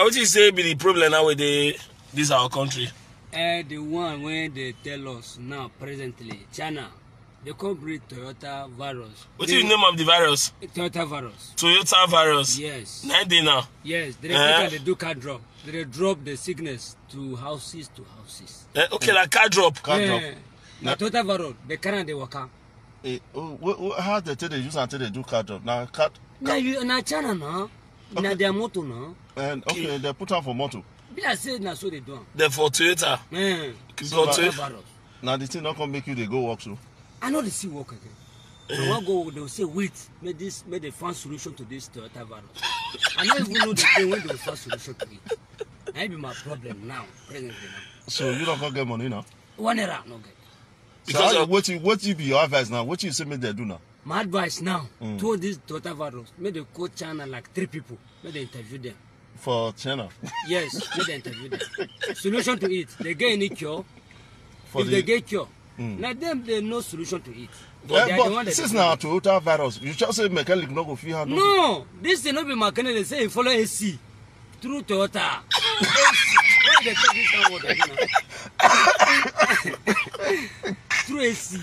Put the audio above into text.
what you say be the problem now with this our country? The one when they tell us now presently, China, they can't bring Toyota virus. What is the name of the virus? Toyota virus. Toyota virus. Yes. 90 now. Yes. They do car drop. They drop the sickness to houses. Okay, like car drop. Car drop. Now Toyota virus, they can't they work out. How they tell they use until they do car drop? Now China now. Now their motor now. And okay, they put on for motor. I said now so they do. They're for Toyota. Now the thing not gonna make you they go work so. I know they see work again. I want go. They will say wait, make they find solution to this Toyota virus. I don't even know the day when they will find solution to it. That be my problem now, presently now. So you don't gonna get money now? 1 naira no get. Because so what you be your advice now? What you say me they do now? My advice now to this Toyota virus, make they call China like 3 people, make they interview them. For China? Yes, make they interview them. Solution to it. They get any cure. If they get cure, now them they no solution to it. But since now Toyota virus, you just say mechanic no go feel hard. No, this thing not be mechanic. They say follow AC through Toyota. Why they take this kind of water? Through AC.